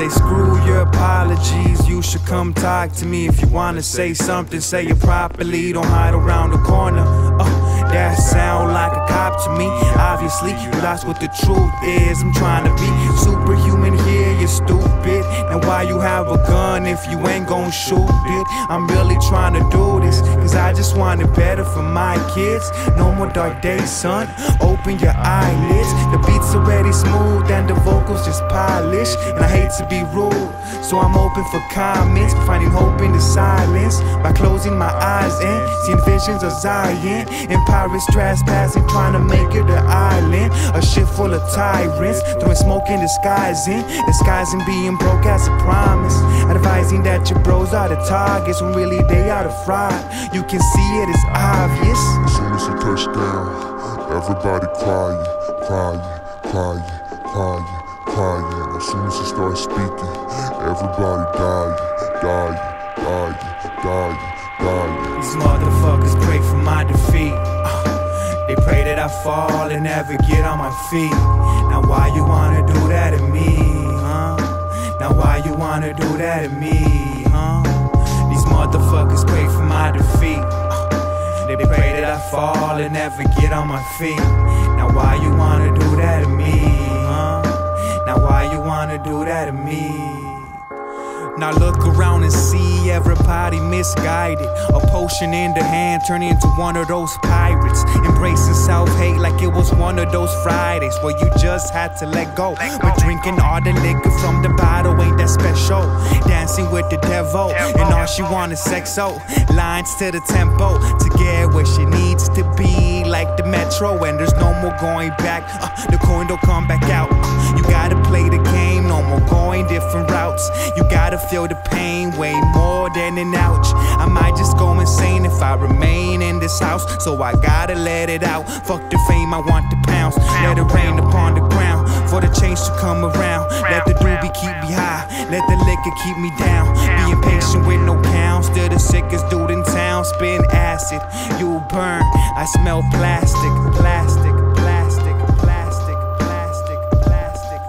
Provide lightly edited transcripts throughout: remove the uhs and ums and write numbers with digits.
say screw your apologies, you should come talk to me. If you wanna say something, say it properly, don't hide around the corner. That sound like a cop to me. Obviously, that's what the truth is. I'm trying to be superhuman here, you're stupid. Now why you have a gun if you ain't gon' shoot it? I'm really trying to do this, cause I just want it better for my kids. No more dark days, son, open your eyelids. The beat's already smooth and the vocals just polished. And I hate to be rude, so I'm open for comments, finding hope in the silence by closing my eyes and seeing visions of Zion. Pirates trespassing, trying to make it an island. A ship full of tyrants, throwing smoke in disguising being broke as a promise. Advising that your bros are the targets when really they are the fraud. You can see it, it's obvious. As soon as you touch down, everybody crying, crying, crying, crying, crying. As soon as you start speaking, everybody dying, dying, dying, dying, dying. These motherfuckers pray for my defeat. They pray that I fall and never get on my feet. Now why you wanna do that to me, huh? Now why you wanna do that to me, huh? These motherfuckers pray for my defeat. They pray that I fall and never get on my feet. Now why you wanna do that to me, huh? Now why you wanna do that to me? Now look around and see everybody misguided. A potion in the hand turning into one of those pirates. Embracing self-hate like it was one of those Fridays where you just had to let go. But drinking all the liquor from the bottle ain't that special. Dancing with the devil and all she want is sexo. Lines to the tempo to get where she needs to be, like the metro. And there's no more going back, the coin don't come back out. You gotta play the game, no more going different routes. You gotta feel the pain way more than an ouch. I might just go insane if I remain in this house, so I gotta let it out. Fuck the fame, I want the pounds. Let it rain upon the ground for the change to come around. Let the doobie keep me high, let the liquor keep me down. Being patient with no pounds, still the sickest dude in town. Spin acid, you burn, I smell plastic, plastic, plastic, plastic, plastic, plastic, plastic,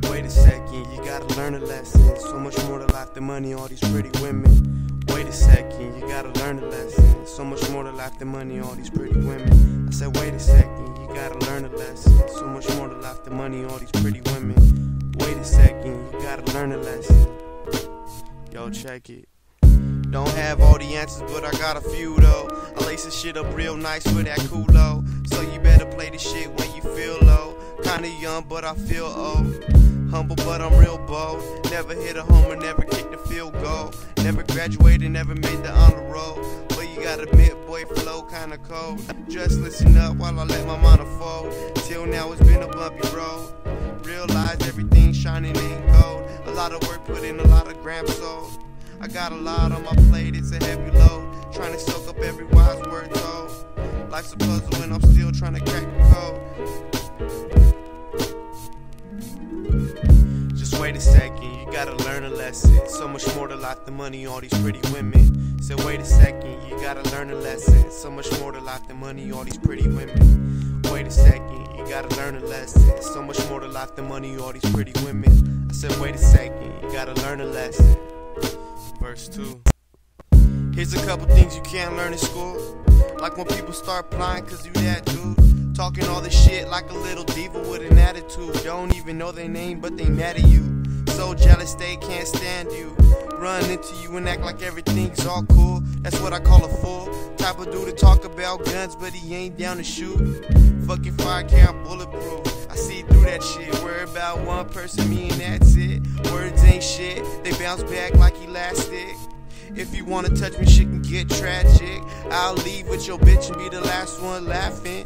Wait a second, you gotta learn a lesson. So much more to life than money, all these pretty women. Wait a second, you gotta learn a lesson. So much more to life than money, all these pretty women. I said wait a second, you gotta learn a lesson. So much more to life than money, all these pretty women. Wait a second, you gotta learn a lesson. Yo, check it. Don't have all the answers, but I got a few though. I lace this shit up real nice with that culo. So you better play this shit when you feel low. Kinda young, but I feel old. Humble, but I'm real bold. Never hit a homer, never kicked a field goal. Never graduated, never made the honor roll. But you gotta admit, boy, flow kinda cold. Just listen up while I let my mind unfold. Till now it's been a bumpy road. Realize everything shining ain't gold. A lot of work put in, a lot of grams sold. I got a lot on my plate, it's a heavy load. Trying to soak up every wise word told. Life's a puzzle and I'm still trying to crack the code. Just wait a second, you gotta learn a lesson. So much more to life than money, all these pretty women. Said wait a second, you gotta learn a lesson. So much more to life than money, all these pretty women. Wait a second, you gotta learn a lesson. So much more to life than money, all these pretty women. I said wait a second, you gotta learn a lesson. Verse 2. Here's a couple things you can't learn in school. Like when people start plying cause you that dude. Talking all this shit like a little diva with an attitude. Don't even know their name but they mad at you. So so jealous they can't stand you. Run into you and act like everything's all cool. That's what I call a fool. Type of dude to talk about guns, but he ain't down to shoot. Fucking 5 count bulletproof. I see through that shit. Worry about one person, me and that's it. Words ain't shit, they bounce back like elastic. If you wanna touch me, shit can get tragic. I'll leave with your bitch and be the last one laughing.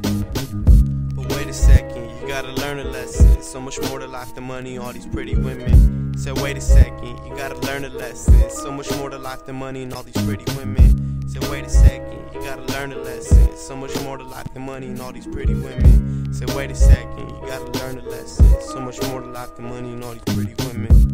But wait a second, you gotta learn a lesson. So much more to life than money, all these pretty women. Said wait a second, you gotta learn a lesson. So much more to life than money and all these pretty women. Said wait a second, you gotta learn a lesson. So much more to life than money and all these pretty women. Said wait a second, you gotta learn a lesson. So much more to life than money and all these pretty women.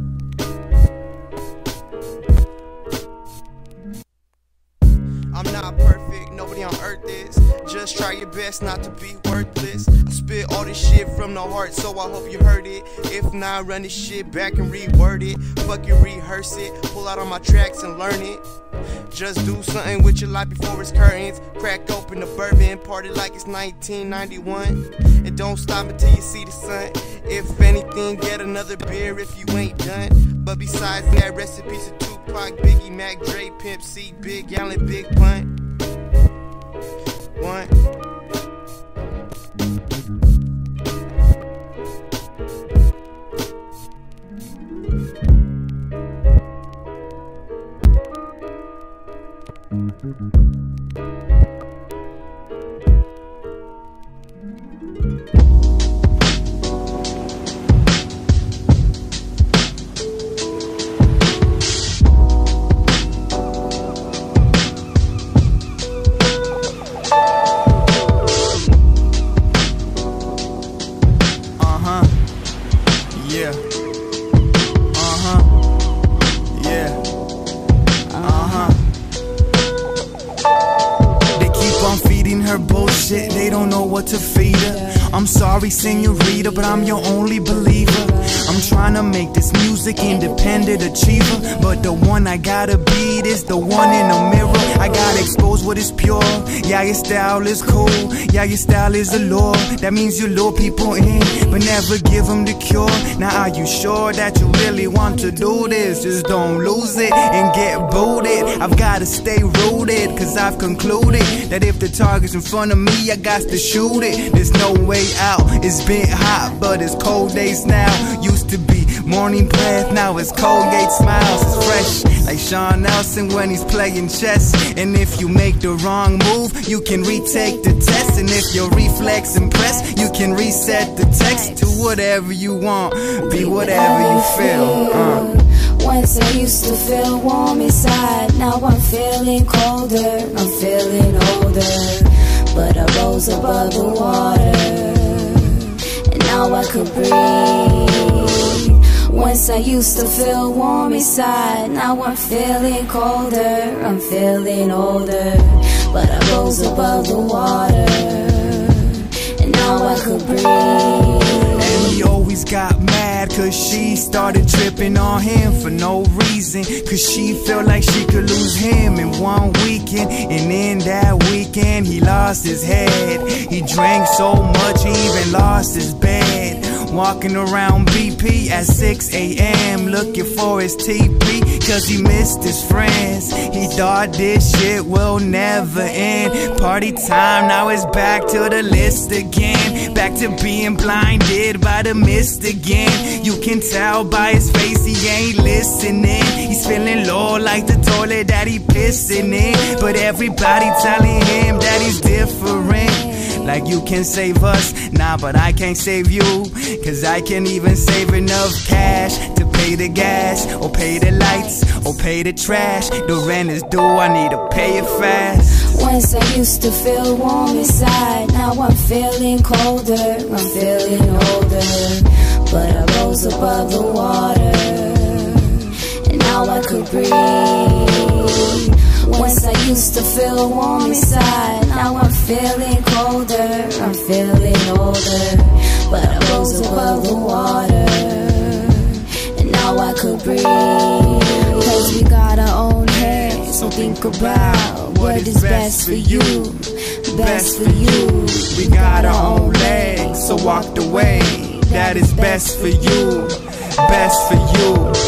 I'm not perfect, nobody on earth is. Just try your best not to be worthless. I spit all this shit from the heart, so I hope you heard it. If not, run this shit back and reword it. Fuck it, rehearse it, pull out all my tracks and learn it. Just do something with your life before it's curtains. Crack open the bourbon, party like it's 1991. And don't stop until you see the sun. If anything, get another beer if you ain't done. But besides that, rest in peace to Tupac, Biggie, Mac, Dre, Pimp C, Big Allen, Big Pun. One. They don't know what to feed her. I'm sorry, senorita, but I'm your only believer. I'm trying to make this music independent achiever, but the one I gotta beat is the one in the mirror. I gotta expose what is pure. Yeah, your style is cool. Yeah, your style is a lure. That means you lure people in, but never give them the cure. Now are you sure that you really want to do this? Just don't lose it and get booted. I've gotta stay rooted, cause I've concluded that if the target's in front of me, I got to shoot it. There's no way out. It's been hot, but it's cold days now. Used to be morning breath, now it's Colgate smiles. It's fresh like Sean Nelson when he's playing chess. And if you make the wrong move, you can retake the test. And if your reflex impress, you can reset the text to whatever you want, be whatever you feel. Once I used to feel warm inside, now I'm feeling colder, I'm feeling older. But I rose above the water, and now I could breathe. Once I used to feel warm inside, now I'm feeling colder, I'm feeling older. But I rose above the water, and now I could breathe. And he always got mad cause she started tripping on him for no reason, cause she felt like she could lose him in one weekend. And in that weekend he lost his head. He drank so much he even lost his bed. Walking around BP at 6 a.m. looking for his TP cause he missed his friends. He thought this shit will never end. Party time, now it's back to the list again. Back to being blinded by the mist again. You can tell by his face he ain't listening. He's feeling low like the toilet that he pissing in. But everybody telling him that he's different. Like you can save us, nah, but I can't save you, cause I can't even save enough cash to pay the gas, or pay the lights, or pay the trash. The rent is due, I need to pay it fast. Once I used to feel warm inside, now I'm feeling colder, I'm feeling older. But I rose above the water, and now I could breathe. Once I used to feel warm inside, now I'm feeling colder, I'm feeling older. But I rose above the water, and now I could breathe. Cause we got our own heads, so think about what is best for you, best for you. We got our own legs, so walk the way that is best for you, best for you.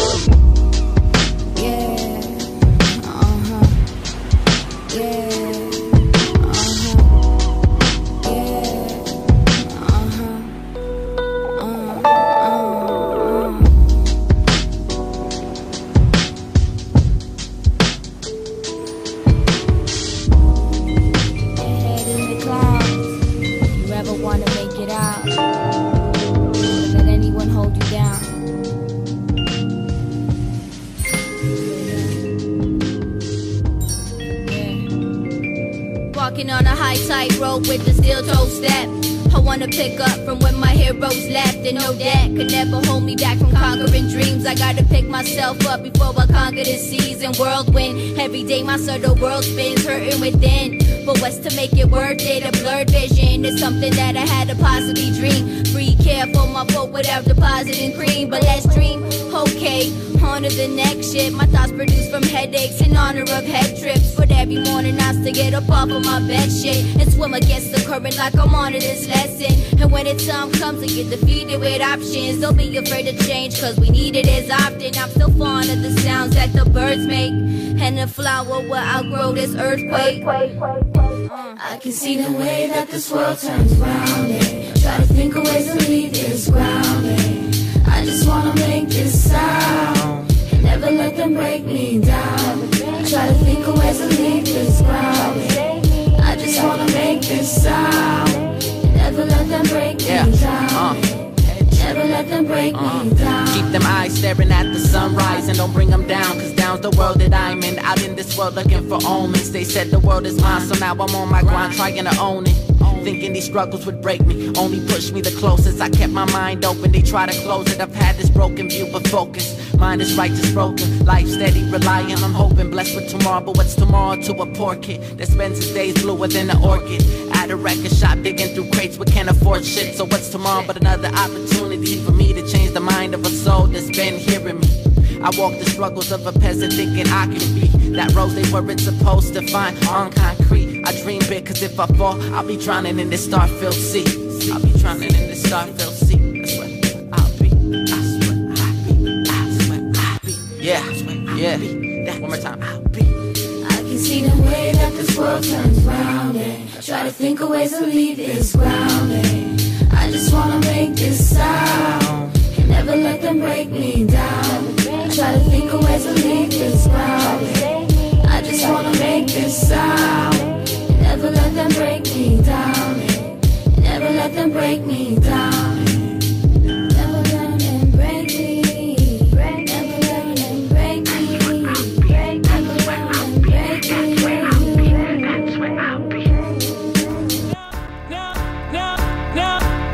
Walking on a high tightrope with the steel toe step. I wanna pick up from when my heroes left, and no that could never hold me back from conquering dreams. I gotta pick myself up before I conquer this season. Whirlwind, every day my subtle world spins, hurting within. But what's to make it worth it? A blurred vision is something that I had to possibly dream. Free care for my folk without depositing cream. But let's dream, okay, on to the next shit. My thoughts produced from headaches in honor of head trips. But every morning I still get up off of my bed shit and swim against the current like I'm on to this lesson. And when the time comes to get defeated with options, don't be afraid to change, cause we need it as often. I'm still fond of the sounds that the birds make, and the flower will outgrow this earthquake. I can see the way that this world turns round, and try to think of ways to leave this ground, and I just wanna make this sound and never let them break me down. Try to think of ways to leave this ground, and I just wanna make this sound and never let them break me down. Never let them break me down. Keep them eyes staring at the sunrise and don't bring them down, cause down's the world that I'm in. Out in this world looking for omens. They said the world is mine, so now I'm on my grind trying to own it. Thinking these struggles would break me, only push me the closest. I kept my mind open, they try to close it. I've had this broken view but focus. Mind is right, just broken. Life steady, relying on hoping. Blessed with tomorrow, but what's tomorrow to a poor kid that spends his days bluer than an orchid? At a record shop digging through crates but can't afford shit. So what's tomorrow but another opportunity for me to change the mind of a soul that's been hearing me. I walk the struggles of a peasant thinking I can be that rose they weren't supposed to find on concrete. I dream big cause if I fall, I'll be drowning in this star-filled sea. I'll be drowning in this star-filled sea. That's what I'll be. I swear I'll be. I swear I'll be. Yeah. One more time. I'll be. I can see the way that this world turns round, and try to think of ways to leave this ground, and I just wanna make this sound and never let them break me down. I try to think of ways to leave this ground, and I just wanna make this sound and never let them break me down. And never let them break me down. Never let them break me. Never let them break me. Never let them break me. That's where I'll be.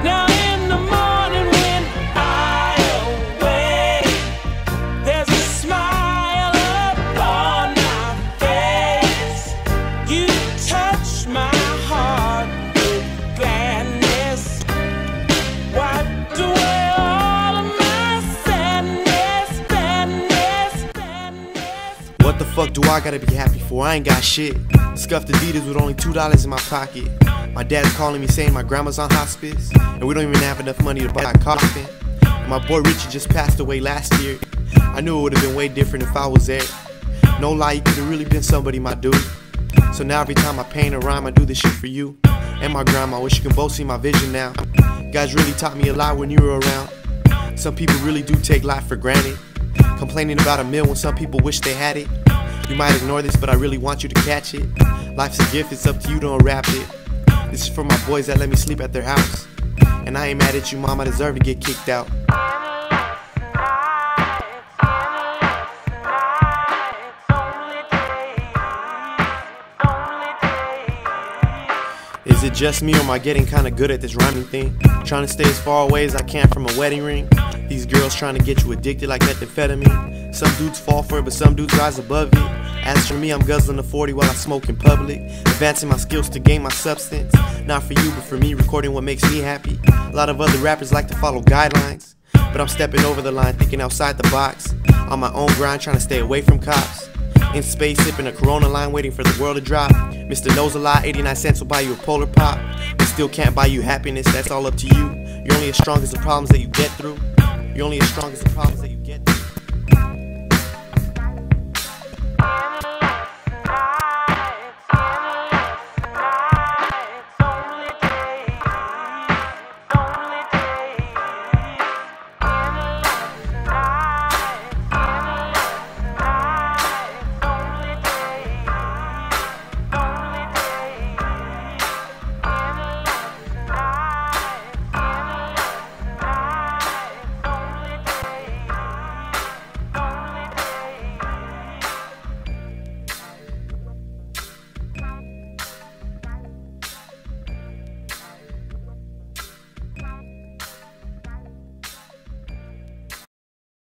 Now in the morning when I awake, there's a smile upon my face. You touch my heart with gladness. Wipe away all of my sadness. What the fuck do I gotta be happy for? I ain't got shit. Scuffed Adidas with only $2 in my pocket. My dad's calling me saying my grandma's on hospice, and we don't even have enough money to buy a coffin. And my boy Richie just passed away last year. I knew it would have been way different if I was there. No lie, you could have really been somebody, my dude. So now every time I paint a rhyme, I do this shit for you and my grandma. Wish you can both see my vision now. You guys really taught me a lot when you were around. Some people really do take life for granted, complaining about a meal when some people wish they had it. You might ignore this, but I really want you to catch it. Life's a gift, it's up to you to unwrap it. This is for my boys that let me sleep at their house. And I ain't mad at you, mom, I deserve to get kicked out. Is it just me or am I getting kinda good at this rhyming thing? Trying to stay as far away as I can from a wedding ring. These girls trying to get you addicted like methamphetamine. Some dudes fall for it, but some dudes rise above it. As for me, I'm guzzling a 40 while I smoke in public, advancing my skills to gain my substance. Not for you, but for me, recording what makes me happy. A lot of other rappers like to follow guidelines, but I'm stepping over the line, thinking outside the box. On my own grind, trying to stay away from cops. In space, sipping a Corona line, waiting for the world to drop. Mr. Knows a lot, 89 cents will buy you a Polar Pop. But still can't buy you happiness, that's all up to you. You're only as strong as the problems that you get through. You're only as strong as the problems that you